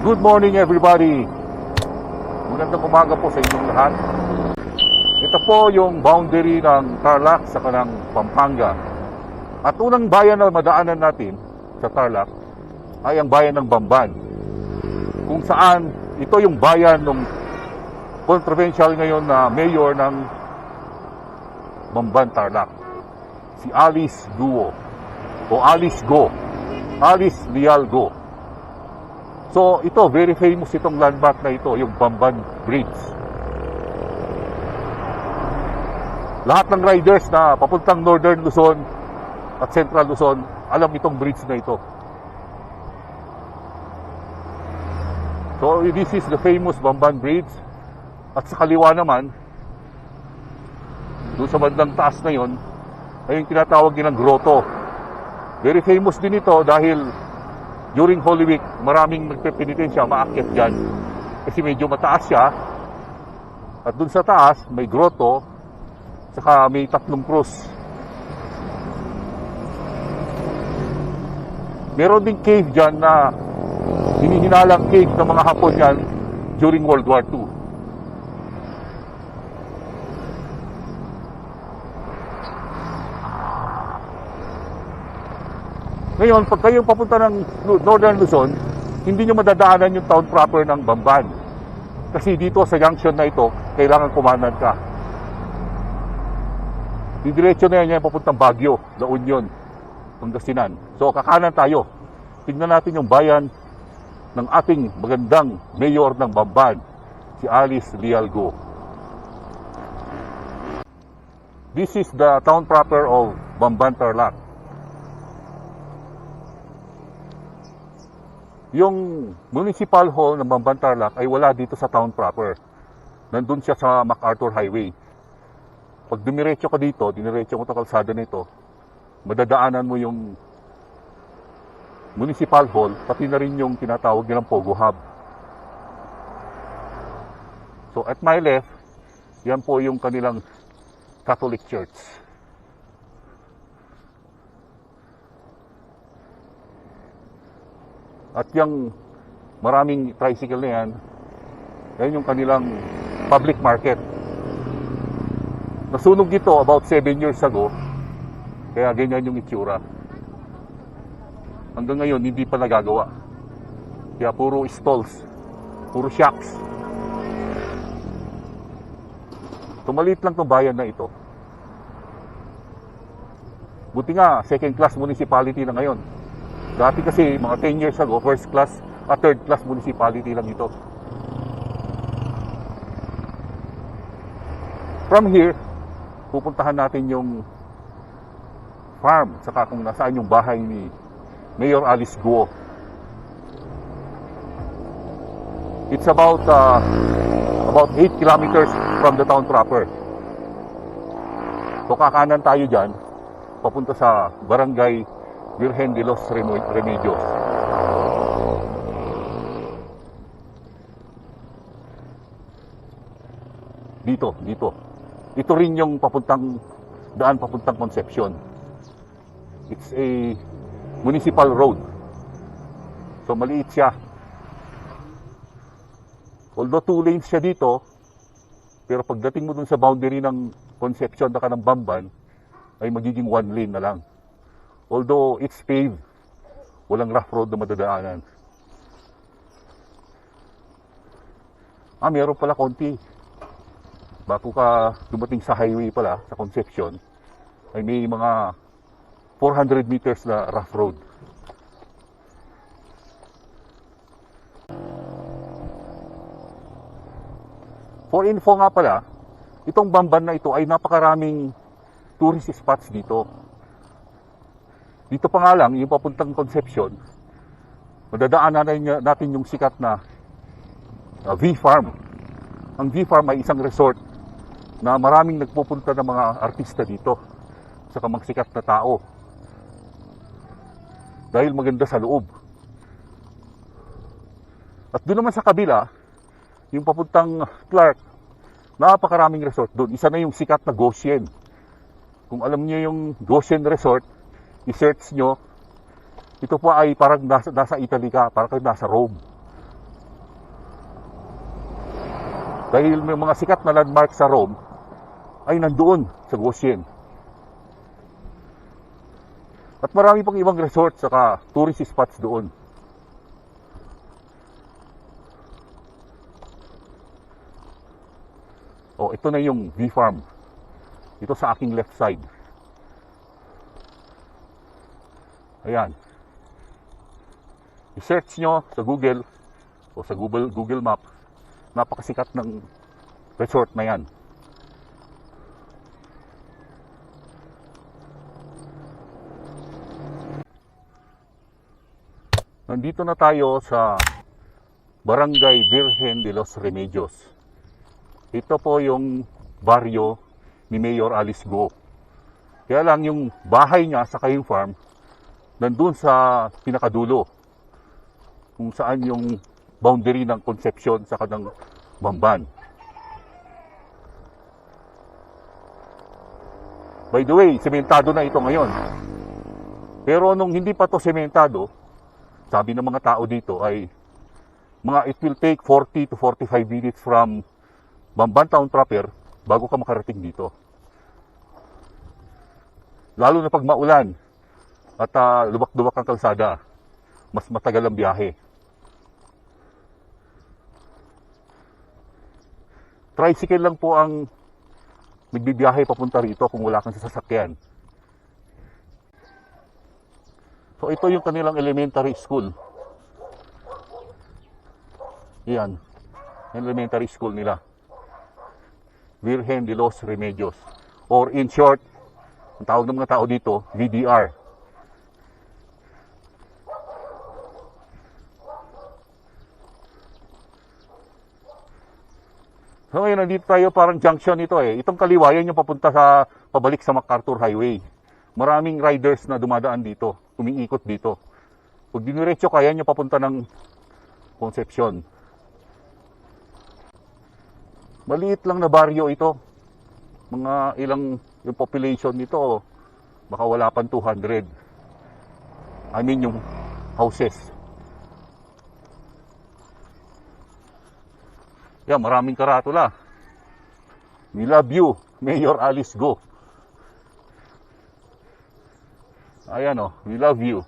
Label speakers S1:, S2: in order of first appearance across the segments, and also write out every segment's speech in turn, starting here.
S1: Good morning everybody. Magandang umaga po sa inyong lahat. Ito po yung boundary ng Tarlac sa kanang Pampanga. At unang bayan na madaanan natin sa Tarlac ay ang bayan ng Bamban. Kung saan ito yung bayan ng controversial ngayon na mayor ng Bamban, Tarlac, si Alice Guo o Alice Go, Alice Leal Go. So ito, very famous itong landmark na ito, yung Bamban Bridge. Lahat ng riders na papuntang Northern Luzon at Central Luzon, alam itong bridge na ito. So this is the famous Bamban Bridge. At sa kaliwa naman, doon sa bandang taas na yon, ay yung tinatawag nilang grotto. Very famous din ito dahil during Holy Week, maraming nagpepenitensya, maakyat dyan. Kasi medyo mataas siya. At doon sa taas, may grotto, saka may 3 krus. Meron ding cave dyan na hinihinalang cave ng mga Hapon yan during World War II. Ngayon, pag kayo papunta ng Northern Luzon, hindi nyo madadaanan yung town proper ng Bamban. Kasi dito sa junction na ito, kailangan kumanan ka. Didiretso na yan papuntang Baguio, La Union, Pangasinan. So, kakanan tayo. Tignan natin yung bayan ng ating magandang mayor ng Bamban, si Alice Leal Go. This is the town proper of Bamban, Tarlac. Yung municipal hall ng Bamban, Tarlac ay wala dito sa town proper. Nandun siya sa MacArthur Highway. Pag dumiretso ka dito, diniretso mo ito kalsada nito, madadaanan mo yung municipal hall, pati na rin yung tinatawag nilang Pogo Hub. So at my left, yan po yung kanilang Catholic Church. At yung maraming tricycle na yan, yan yung kanilang public market. Nasunog ito about 7 years ago, kaya ganyan yung itsura. Hanggang ngayon, hindi pa nagagawa. Kaya puro stalls, puro shacks. Tumalit lang itong bayan na ito. Buti nga, second class municipality na ngayon. Dati kasi, mga 10 years ago, first class at third class municipality lang ito. From here, pupuntahan natin yung farm, saka kung nasaan yung bahay ni Mayor Alice Guo. It's about 8 kilometers from the town proper. So kakanan tayo dyan, papunta sa Barangay Virgen de los Remedios. Dito. Ito rin yung daan papuntang Concepcion. It's a municipal road. So maliit siya. Although 2 lanes siya dito, pero pagdating mo dun sa boundary ng Concepcion na ng Bamban, ay magiging 1 lane na lang. Although it's paved, walang rough road na madadaanan. Meron pala konti. Bago ka dumating sa highway pala, sa Concepcion, ay may mga 400 meters na rough road. For info nga pala, itong Bamban na ito ay napakaraming tourist spots dito. Dito pa nga lang, yung papuntang Concepcion, madadaanan natin yung sikat na V-Farm. Ang V-Farm ay isang resort na maraming nagpupunta ng mga artista dito, saka mga sikat na tao. Dahil maganda sa loob. At doon naman sa kabila, yung papuntang Clark, napakaraming resort doon. Isa na yung sikat na Goshen. Kung alam niyo yung Goshen Resort, i-search nyo, ito po ay parang nasa Italy ka, parang nasa Rome. Dahil may mga sikat na landmark sa Rome ay nandoon sa Goshen. At marami pang ibang resort saka tourist spots doon. Oh, ito na yung bee farm. Ito sa aking left side. Ayan. I-search nyo sa Google o sa Google Map. Napakasikat ng resort na yan. Nandito na tayo sa Barangay Virgen de los Remedios. Ito po yung baryo ni Mayor Alice Go. Kaya lang yung bahay niya sa Kayong Farm, nandun sa pinakadulo, kung saan yung boundary ng Concepcion sa kanang Bamban. By the way, sementado na ito ngayon. Pero nung hindi pa to sementado, sabi ng mga tao dito ay it will take 40 to 45 minutes from Bamban Town proper bago ka makarating dito. Lalo na pag maulan at lubak-lubak ang kalsada, mas matagal ang biyahe. Tricycle lang po ang nagbibiyahe papunta rito kung wala kang sasakyan. So ito yung kanilang elementary school. Yan, elementary school nila. Virgen de los Remedios. Or in short, ang tawag ng mga tao dito, VDR. So ngayon, nandito tayo parang junction ito eh. Itong kaliwayan yung pabalik sa MacArthur Highway. Maraming riders na dumadaan dito, umiikot dito. Pag diniretso, kaya nyo papunta ng Concepcion. Maliit lang na baryo ito. Mga ilang yung population nito, baka wala pang 200. I mean yung houses. Yan, maraming karatula. We love you, Mayor Alice Go. Ayan o, we love you.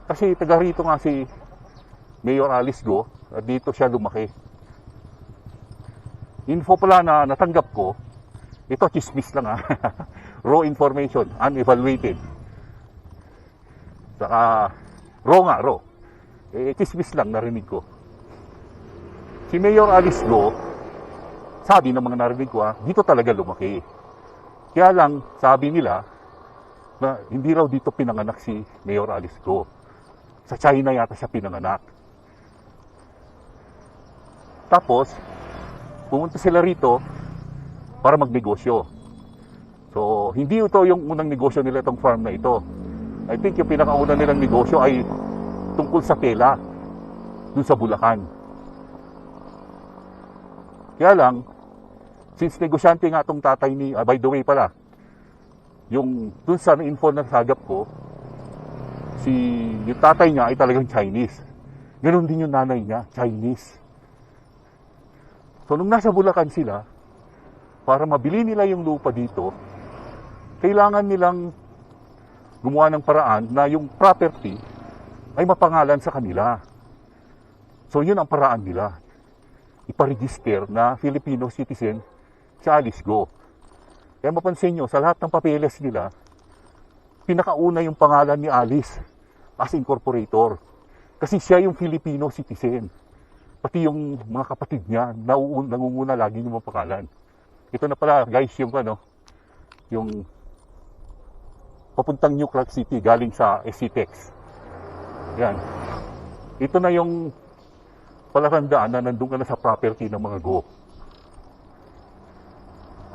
S1: Kasi taga rito nga si Mayor Alice Go at dito siya lumaki. Info pala na natanggap ko, ito chismis lang ha. Raw information, unevaluated. Saka, raw. Chismis lang narinig ko. Si Mayor Alice Go, sabi ng mga narinig ko dito talaga lumaki. Kaya lang, sabi nila, na hindi raw dito pinanganak si Mayor Alice Go. Sa China yata siya pinanganak. Tapos, pumunta sila rito para magnegosyo. So, hindi ito yung unang negosyo nila itong farm na ito. I think yung pinakauna nilang negosyo ay tungkol sa tela dun sa Bulacan. Kaya lang, since negosyante nga itong tatay ni, by the way pala, yung dun sa info na sagap ko, yung tatay niya ay talagang Chinese. Ganon din yung nanay niya, Chinese. So, nung nasa Bulacan sila, para mabili nila yung lupa dito, kailangan nilang gumawa ng paraan na yung property ay mapangalan sa kanila. So, yun ang paraan nila. Iparegister na Filipino citizen si Alice Go. Kaya mapansin nyo, sa lahat ng papeles nila, pinakauna yung pangalan ni Alice as incorporator. Kasi siya yung Filipino citizen. Pati yung mga kapatid niya, nangunguna lagi yung mga pangalan. Ito na pala guys, yung papuntang New Clark City, galing sa SCTEX. Yan. Ito na yung palatandaan na nandun ka na sa property ng mga Go.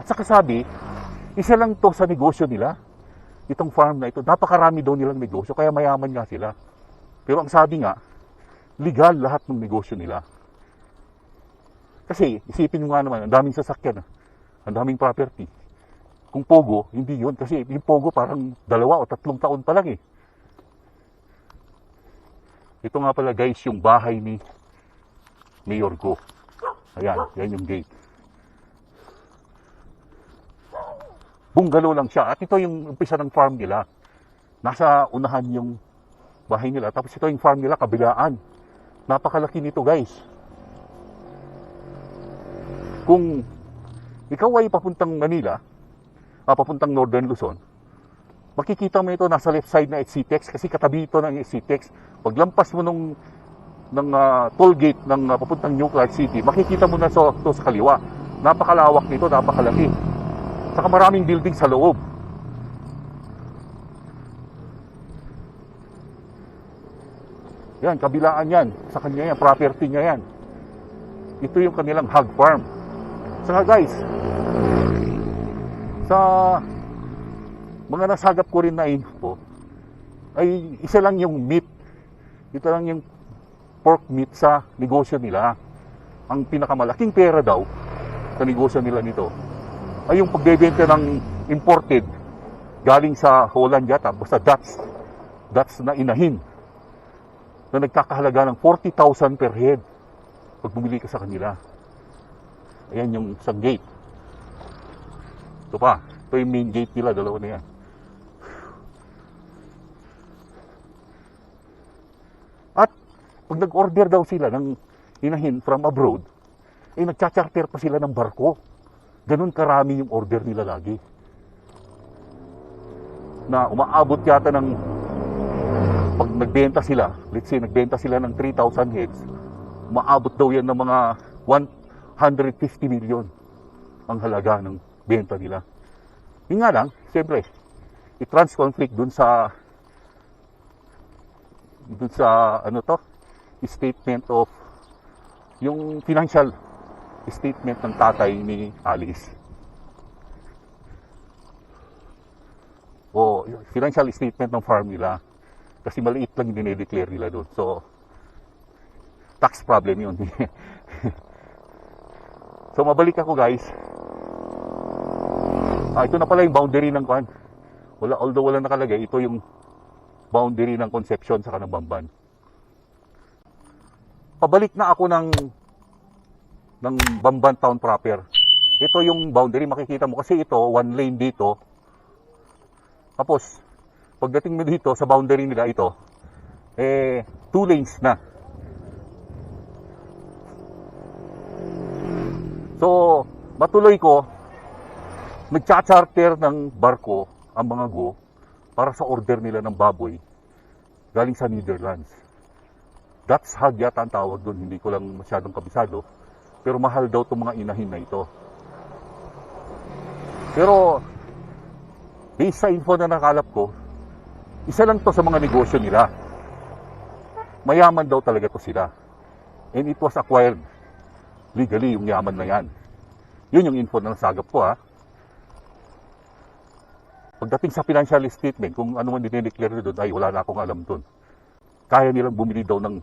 S1: At saka sabi, isa lang to sa negosyo nila. Itong farm na ito, napakarami daw nilang negosyo, kaya mayaman nga sila. Pero ang sabi nga, legal lahat ng negosyo nila. Kasi, isipin mo nga naman, ang daming sasakyan, ang daming property. Kung Pogo, hindi yun. Kasi yung Pogo parang 2 o 3 taon pa lang eh. Ito nga pala guys, yung bahay ni Mayor Go. Ayan, yan yung gate. Bungalow lang siya. At ito yung umpisa ng farm nila. Nasa unahan yung bahay nila. Tapos ito yung farm nila, kabilaan. Napakalaki nito, guys. Kung ikaw ay papuntang Manila, papuntang Northern Luzon, makikita mo ito nasa left side na SCTEX kasi katabi ito ng SCTEX. Paglampas mo ng toll gate ng papuntang New Clark City, makikita mo na ito sa kaliwa. Napakalawak nito, napakalaki. Saka maraming building sa loob. Yan, kabilaan yan. Sa kanya yan, property niya yan. Ito yung kanilang hog farm. Saka guys, sa mga nasagap ko rin na info, ay isa lang yung meat. Ito lang yung pork meat sa negosyo nila. Ang pinakamalaking pera daw sa negosyo nila nito ay yung pagbebenta ng imported galing sa Holland yata, basta Dutch na inahin na nagkakahalaga ng 40,000 per head pag bumili ka sa kanila. Ayan yung isang gate. Ito pa, ito yung main gate nila, dalawa na yan. At pag nag-order daw sila ng inahin from abroad, ay nagcha-charter pa sila ng barko. Ganun karami yung order nila lagi. Na umaabot yata ng, pag nagbenta sila, let's say nagbenta sila ng 3,000 heads, umaabot daw yan ng mga 150 million ang halaga ng benta nila. Yung nga lang, siyempre, i-trans-conflict dun sa ano to, statement of yung financial statement ng tatay ni Alice. O financial statement ng farm nila. Kasi maliit lang yung dinedeclare nila doon. So, tax problem yun. So, mabalik ako guys. Ito na pala yung boundary ng kwan. Although wala nakalagay, ito yung boundary ng Concepcion sa Bamban. Pabalik na ako ng Bamban Town proper. Ito yung boundary, makikita mo kasi ito, one lane dito. Tapos, pagdating mo dito sa boundary nila ito, two lanes na. So, matuloy ko, nagcha-charter ng barko ang mga go para sa order nila ng baboy galing sa Netherlands. Dutch hog yata ang tawag doon, hindi ko lang masyadong kabisado. Pero mahal daw itong mga inahin na ito. Pero, based sa info na nakalap ko, isa lang to sa mga negosyo nila. Mayaman daw talaga to sila. And it was acquired legally, yung yaman na yan. Yun yung info na nasagap ko ha. Pagdating sa financial statement, kung ano man dinideclare doon, ay wala na akong alam doon. Kaya nilang bumili daw ng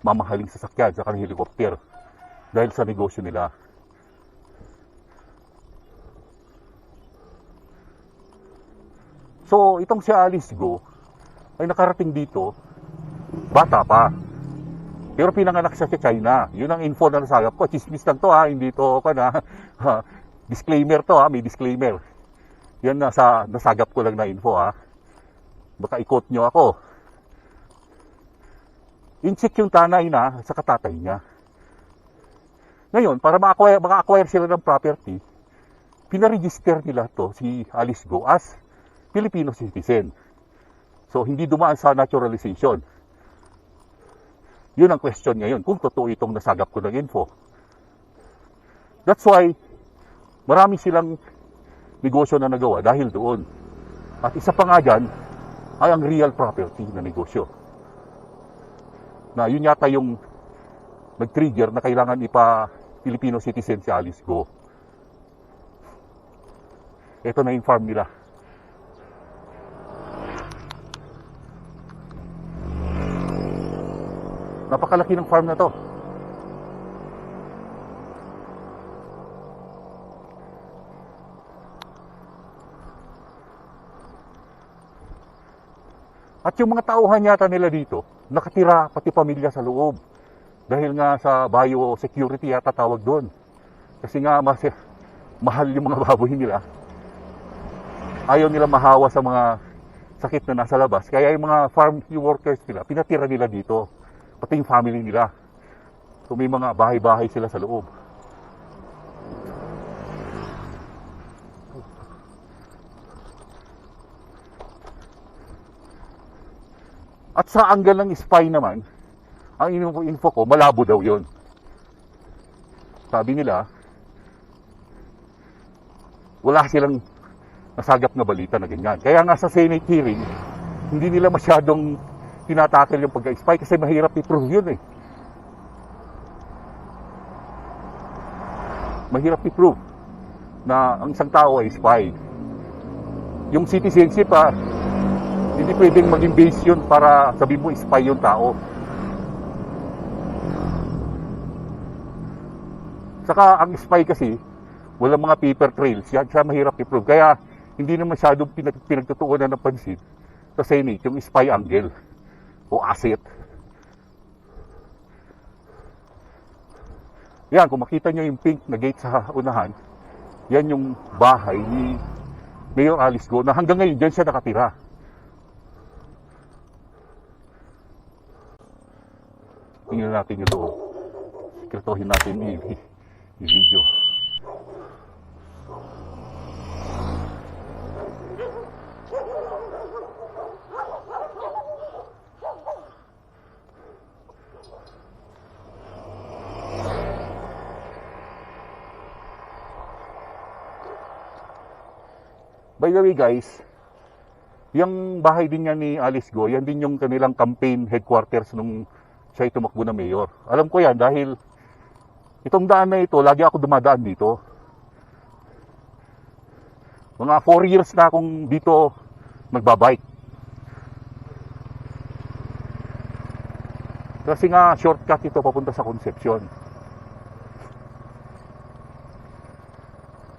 S1: mamahaling sasakyan sa kanang helicopter dahil sa negosyo nila. So, itong si Alice Go ay nakarating dito, bata pa. Pero pinanganak siya sa China. Yun ang info na nasagap ko. Chismis lang to ha, hindi to pa na. Disclaimer to ha, may disclaimer. Yan nasagap ko lang na info ha. Baka i-quote nyo ako. In-check yung tanay na sa katatay niya. Ngayon, para maka-acquire sila ng property, pinaregister nila to si Alice Go as Filipino citizen. So, hindi dumaan sa naturalization. Yun ang question ngayon, kung totoo itong nasagap ko ng info. That's why, marami silang negosyo na nagawa dahil doon. At isa pa nga dyan, ay ang real property na negosyo. Na yun yata yung nag-trigger na kailangan Filipino citizen si Alice Go. Ito na yung farm nila. Napakalaki ng farm na to. At yung mga tauhan yata nila dito, nakatira pati pamilya sa loob. Dahil nga sa biosecurity yata tawag doon. Kasi nga mahal yung mga baboy nila. Ayaw nila mahawa sa mga sakit na nasa labas. Kaya yung mga farm workers nila, pinatira nila dito. Pati yung family nila. So may mga bahay-bahay sila sa loob. At sa anggal ng spy naman, ang info ko, malabo daw yon. Sabi nila, wala silang nasagap na balita na ganyan. Kaya nga sa Senate hearing, hindi nila masyadong tinatakil yung pagka-spy kasi mahirap i-prove yun eh. Mahirap i-prove na ang isang tao ay spy. Yung citizenship hindi pwedeng maging base yun para sabihin mo spy yung tao. Saka ang spy kasi, walang mga paper trails. Yan siya mahirap i-prove. Kaya hindi na masyadong pinagtutuunan ng pansin sa Senate yung spy angle o asset. Yan, kung makita nyo yung pink na gate sa unahan, yan yung bahay ni Mayor Alice Go na hanggang ngayon dyan siya nakatira. Tingnan natin yung loob. Sikretohin natin yung video. By the way guys, yung bahay din niya ni Alice Go, yan din yung kanilang campaign headquarters nung siya tumakbo na mayor. Alam ko yan dahil itong daan na ito, lagi ako dumadaan dito. Mga 4 years na akong dito nagbabike. Kasi nga shortcut ito papunta sa Concepcion.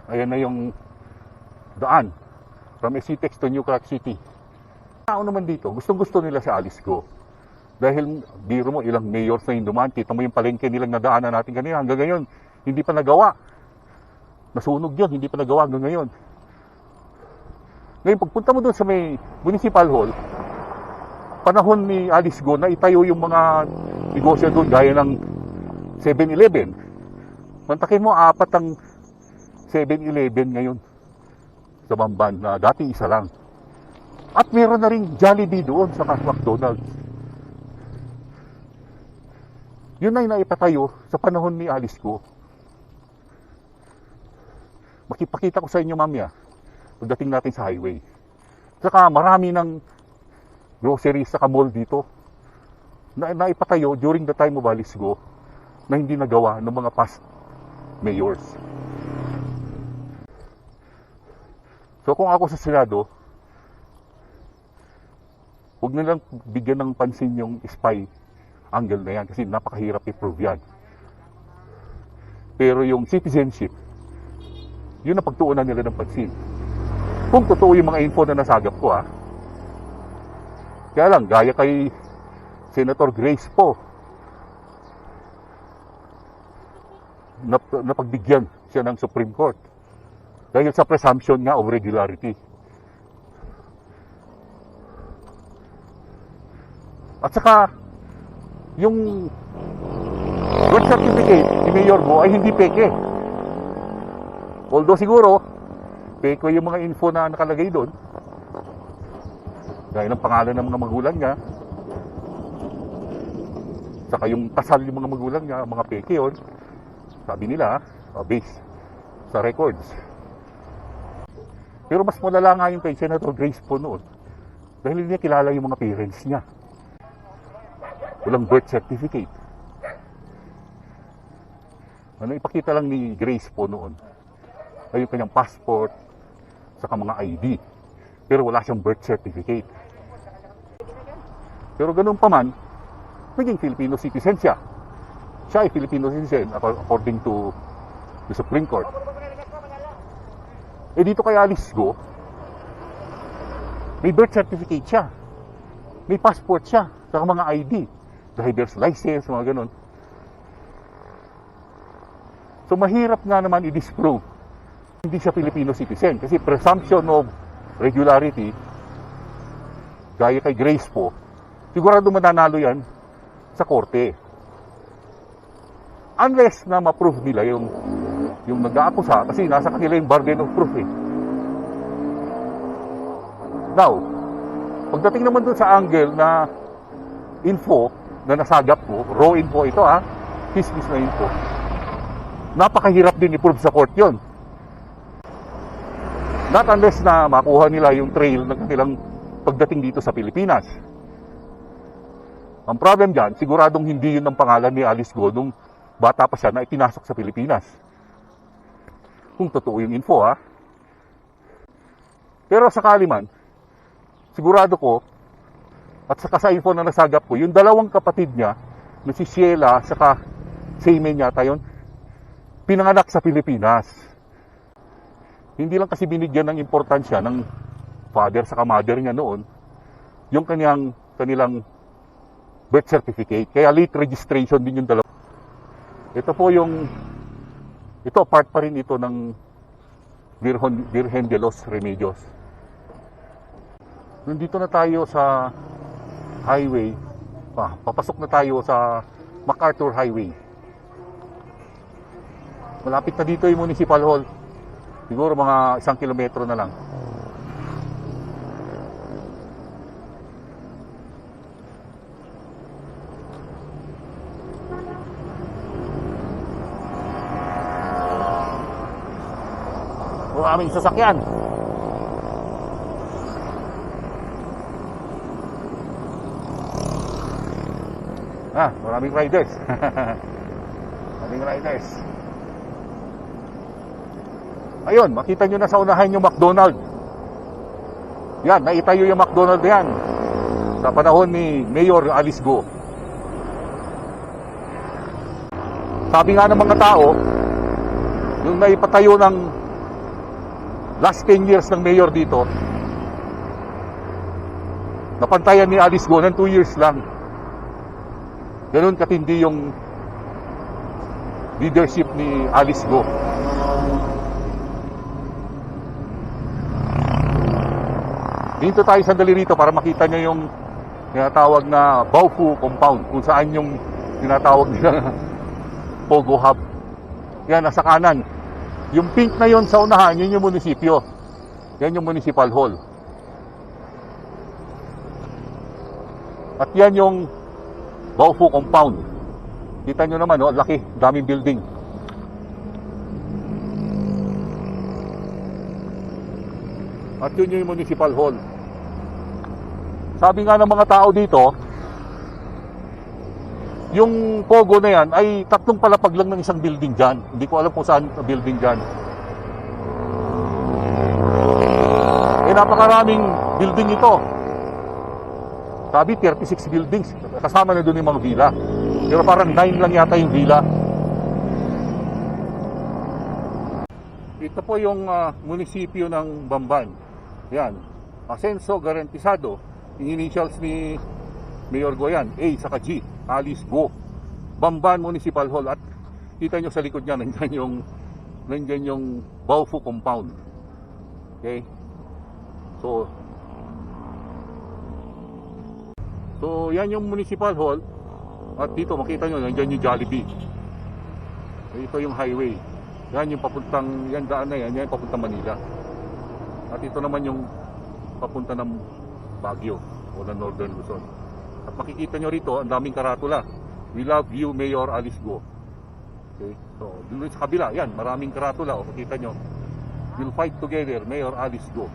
S1: Ayan na yung daan from Esitex to New Clark City. Tao naman dito, gustong-gusto nila si Alice Go. Dahil biro mo ilang mayors na yung dumaan, kita mo yung palengke nilang nadaanan natin kanina, hanggang ngayon hindi pa nagawa. Nasunog yun, hindi pa nagawa hanggang ngayon. Ngayon pagpunta mo doon sa may Municipal Hall, panahon ni Alice Go na itayo yung mga negosyo doon gaya ng 7-Eleven. Mantakin mo, 4 ang 7-Eleven ngayon sa Bamban na dati isa lang. At meron na rin Jollibee doon sa McDonald's. Yun ay naipatayo sa panahon ni Alice Go. Makipakita ko sa inyo mamaya pagdating natin sa highway. Saka marami ng groceries sa mall dito na naipatayo during the time of Alice Go na hindi nagawa ng mga past mayors. So kung ako sa Senado, huwag nilang bigyan ng pansin yung spy angle na yan kasi napakahirap i-prove yan. Pero yung citizenship, yun ang pagtuunan nila ng pansin. Kung totoo yung mga info na nasagap ko kaya lang, gaya kay Senator Grace po, napagbigyan siya ng Supreme Court dahil sa presumption nga of regularity. At saka yung birth certificate ni Mayor Go ay hindi peke. Although siguro peke yung mga info na nakalagay doon, gaya ng pangalan ng mga magulang niya, saka yung kasal yung mga magulang niya, mga peke yun. Sabi nila, based sa records. Pero mas malala nga yung kay Senator Grace po noon dahil hindi niya kilala yung mga parents niya. Walang birth certificate. Ano ipakita lang ni Grace po noon ay yung kanyang passport saka mga ID. Pero wala siyang birth certificate. Pero ganun pa man, naging Filipino citizen siya. Siya ay Filipino citizen according to the Supreme Court. Eh dito kay Alice Go, may birth certificate siya. May passport siya saka mga ID. Driver's license, mga ganun. So mahirap nga naman i-disprove hindi siya Filipino citizen kasi presumption of regularity gaya kay Grace po, sigurado mananalo yan sa korte. Unless na ma-prove nila yung nag-aakusa kasi nasa kanila yung burden of proof eh. Now, pagdating naman dun sa angle na info na nasagap ko, raw info ito kismis na info, napakahirap din i-prove sa court yun. Not unless na makuha nila yung trail ng kanilang pagdating dito sa Pilipinas. Ang problem dyan, siguradong hindi yun ang pangalan ni Alice Go nung bata pa siya na ipinasok sa Pilipinas. Kung totoo yung info Pero sakali man, sigurado ko, at saka sa info na nasagap ko, yung dalawang kapatid niya, na si Sheila, saka Seaman yata yun, pinanganak sa Pilipinas. Hindi lang kasi binigyan ng importansya ng father saka mother niya noon, yung kanilang birth certificate. Kaya late registration din yung dalawa. Ito po part pa rin ito ng Virgen de los Remedios. Nandito na tayo sa highway. Papasok na tayo sa MacArthur Highway. Malapit na dito yung Municipal Hall. Siguro mga 1 kilometro na lang. Maraming sasakyan. Maraming riders. Maraming riders. Ayun, makita nyo na sa unahan yung McDonald's. Yan, naitayo yung McDonald's yan. Sa panahon ni Mayor Alice Go. Sabi nga ng mga tao, yung naipatayo ng last 10 years ng mayor dito, napantayan ni Alice Go ng 2 years lang. Ganun katindi yung leadership ni Alice Go. Dito tayo sandali rito para makita nyo yung tinatawag na Baofu Compound, kung saan yung tinatawag nila Pogo Hub. Yan, nasa kanan. Yung pink na yon sa unahan, yun yung munisipyo. Yan yung Municipal Hall. At yan yung Baofu Compound. Kita nyo naman, laki, daming building. At yun yung Municipal Hall. Sabi nga ng mga tao dito, yung Pogo na yan ay 3 palapag lang ng isang building dyan. Hindi ko alam kung saan building dyan. Napakaraming building ito. Sabi 36 buildings. Kasama na doon yung mga villa. Pero parang 9 lang yata yung villa. Ito po yung munisipyo ng Bamban. Yan, Asenso Garantisado. Yung initials ni Mayor Go yan, A saka G, Alice Go. Bamban Municipal Hall. At kita nyo sa likod niya, nandyan yung Baofu Compound. Okay. So yan yung Municipal Hall. At dito makita nyo, nandyan yung Jollibee. Ito yung highway. Yan yung papuntang, yan daan na yan yung papuntang Manila. At ito naman yung papunta ng Baguio o ng Northern Luzon. At makikita nyo rito, ang daming karatula. We love you, Mayor Alice Go. Okay, so dito sa kabila, yan, maraming karatula. O makita nyo, we'll fight together, Mayor Alice Go.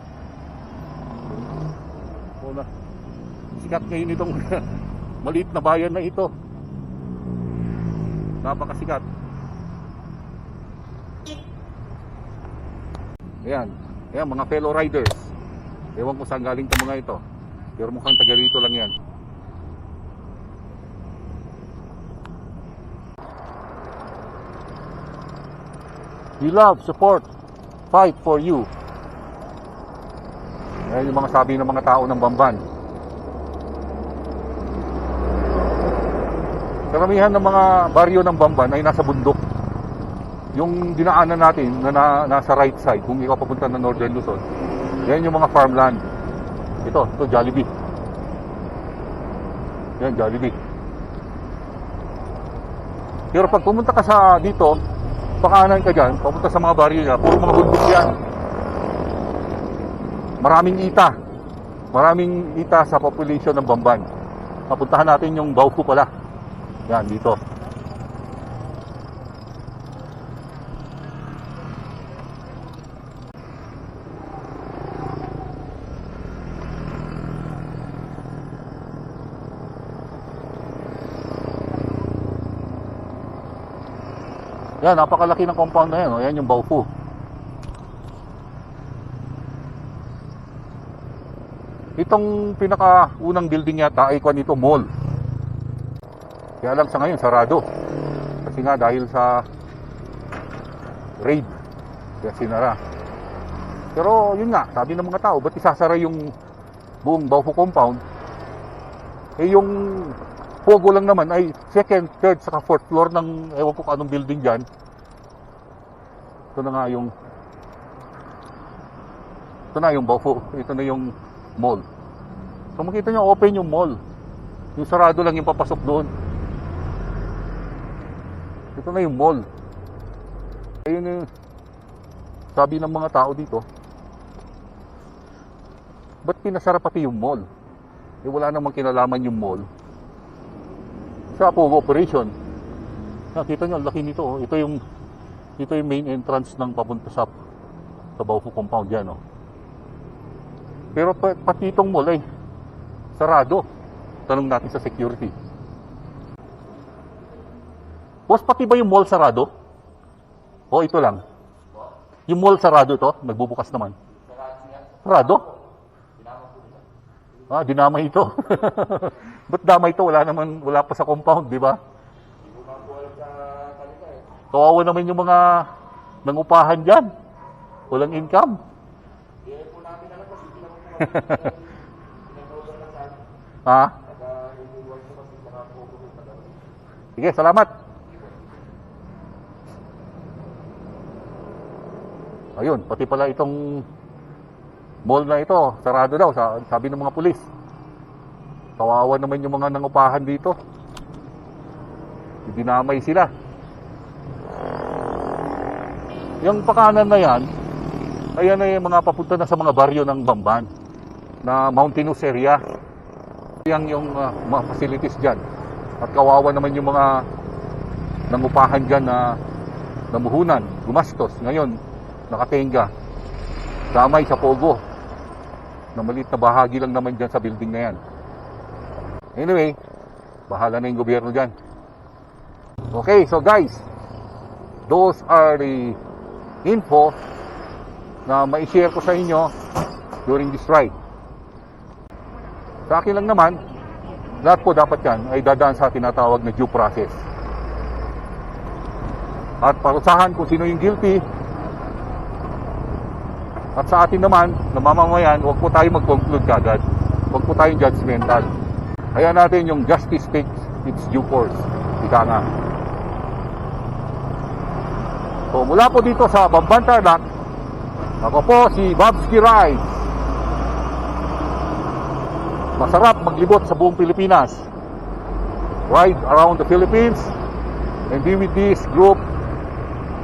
S1: So na, sikat ngayon itong maliit na bayan na ito. Napakasikat. Ayan, ayan mga fellow riders. Ewan ko saan galing itong mga ito. Pero mukhang taga rito lang yan. We love, support, fight for you. Ayan yung mga sabi ng mga tao ng Bamban. Karamihan ng mga baryo ng Bamban ay nasa bundok. yung dinaanan natin nasa right side, kung ikaw papunta ng Northern Luzon, yan yung mga farmland. Ito Jollibee. Yan, Jollibee. Pero pag pumunta ka sa dito, pakanan ka dyan, papunta sa mga baryo niya, puro mga bundok yan. Maraming ita sa population ng Bamban. Papuntahan natin yung Baofu pala. Yan, dito. Yan, napakalaki ng compound na yan. Yan yung Baofu. Itong pinakaunang building yata ay kwan ito, mall. Kaya lang sa ngayon, sarado. Kasi nga dahil sa raid, kaya sinara. Pero yun nga, sabi ng mga tao, ba't isasara yung buong Baofu compound? Eh yung Pogo lang naman ay second, third, saka fourth floor ng ewan ko anong building dyan. Ito na yung Baofu. Ito na yung mall. So makita nyo, open yung mall. Yung sarado lang yung papasok doon. Ito na yung mall. Ayun yung sabi ng mga tao dito. Ba't pinasara pati yung mall? Eh wala namang kinalaman yung mall sa Pogo operation. Nakita nyo, ang laki nito. Oh. Ito yung main entrance ng papunta sa Baofu compound yan. Oh. Pero pati itong mall ay sarado. Tanong natin sa security. Boss, pati ba yung mall sarado? O ito lang? Yung mall sarado to? Nagbubukas naman. Sarado? Dinamay ito. Ba't damay ito? Wala pa sa compound, di ba? Kawawa naman yung mga nangupahan dyan. Walang income. Sige, salamat. Ayun, pati pala itong mall na ito, sarado daw, sabi ng mga pulis. Kawawa naman yung mga nangupahan dito. Dinamay sila. Yung pakanan na yan, ayan ay mga papunta na sa mga baryo ng Bamban na mountainous area. Yan yung mga facilities dyan. At kawawa naman yung mga nangupahan dyan na namuhunan, gumastos. Ngayon, nakatenga. Damay sa Pogo. Na maliit na bahagi lang naman dyan sa building na yan. Anyway, bahala na yung gobyerno dyan. Okay, so guys, those are the info na mai-share ko sa inyo during this ride. Sa akin lang naman, lahat po dapat yan ay dadaan sa tinatawag na due process. At parusahan kung sino yung guilty. At sa atin naman, na mamamayan, huwag po tayo mag-conclude kagad. Huwag po tayong judgmental. Hayaan natin yung justice takes its due course. Ika nga. So mula po dito sa Bamban Tarlac, ako po si Bobski Rides. Masarap maglibot sa buong Pilipinas. Ride around the Philippines and be with this group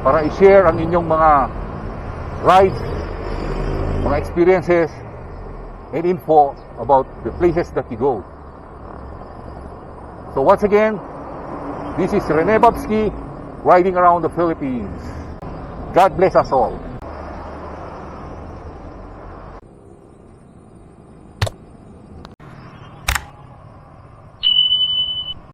S1: para i-share ang inyong mga rides, mga experiences and info about the places that you go. So once again, this is Rene Bobski riding around the Philippines. God bless us all.